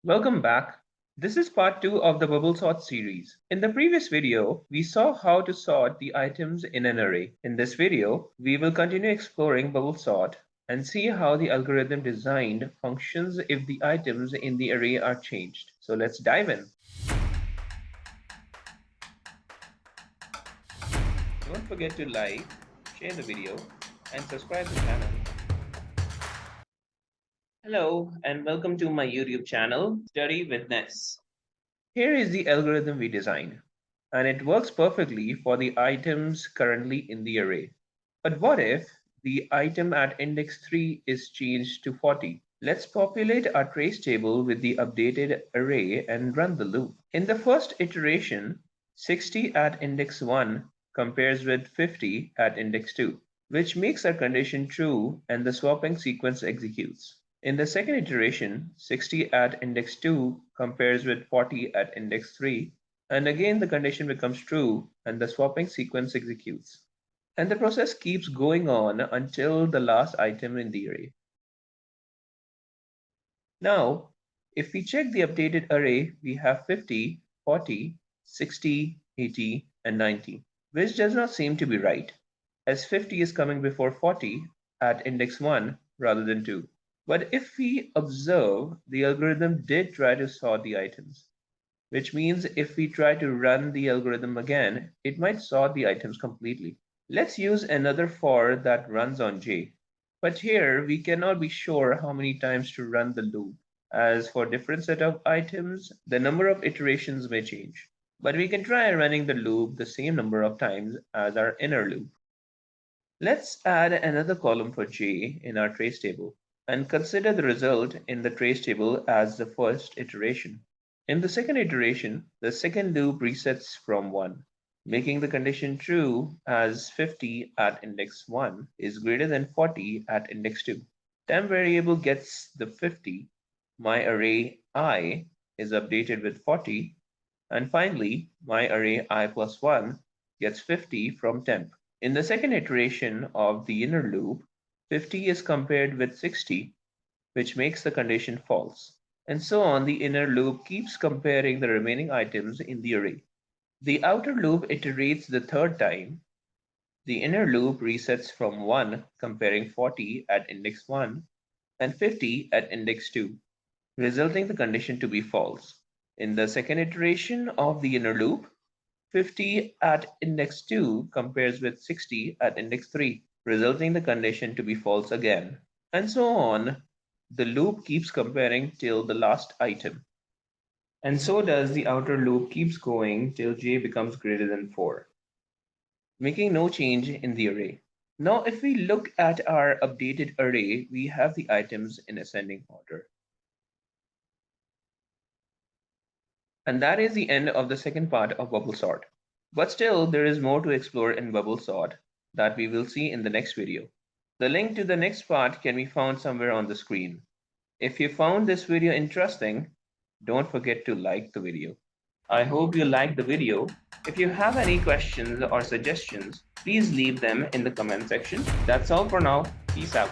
Welcome back. This is part 2 of the bubble sort series. In the previous video, we saw how to sort the items in an array. In this video, we will continue exploring bubble sort and see how the algorithm designed functions if the items in the array are changed. So let's dive in. Don't forget to like, share the video, and subscribe to the channel. Hello, and welcome to my YouTube channel, Study with Ness. Here is the algorithm we designed, and it works perfectly for the items currently in the array. But what if the item at index 3 is changed to 40? Let's populate our trace table with the updated array and run the loop. In the first iteration, 60 at index 1 compares with 50 at index 2, which makes our condition true and the swapping sequence executes. In the second iteration, 60 at index 2 compares with 40 at index 3, and again the condition becomes true and the swapping sequence executes. And the process keeps going on until the last item in the array. Now, if we check the updated array, we have 50, 40, 60, 80, and 90, which does not seem to be right, as 50 is coming before 40 at index 1 rather than 2. But if we observe, the algorithm did try to sort the items, which means if we try to run the algorithm again, it might sort the items completely. Let's use another for that runs on J. But here we cannot be sure how many times to run the loop, as for different set of items, the number of iterations may change. But we can try running the loop the same number of times as our inner loop. Let's add another column for J in our trace table and consider the result in the trace table as the first iteration. In the second iteration, the second loop resets from 1, making the condition true as 50 at index 1 is greater than 40 at index 2. Temp variable gets the 50, my array I is updated with 40, and finally my array I plus 1 gets 50 from temp. In the second iteration of the inner loop, 50 is compared with 60, which makes the condition false. And so on, the inner loop keeps comparing the remaining items in the array. The outer loop iterates the third time. The inner loop resets from 1, comparing 40 at index 1 and 50 at index 2, resulting the condition to be false. In the second iteration of the inner loop, 50 at index 2 compares with 60 at index 3, resulting the condition to be false again. And so on, the loop keeps comparing till the last item. And so does the outer loop keeps going till j becomes greater than 4, making no change in the array. Now, if we look at our updated array, we have the items in ascending order. And that is the end of the second part of bubble sort. But still, there is more to explore in bubble sort that we will see in the next video. The link to the next part can be found somewhere on the screen. If you found this video interesting, don't forget to like the video. I hope you liked the video. If you have any questions or suggestions, please leave them in the comment section. That's all for now. Peace out.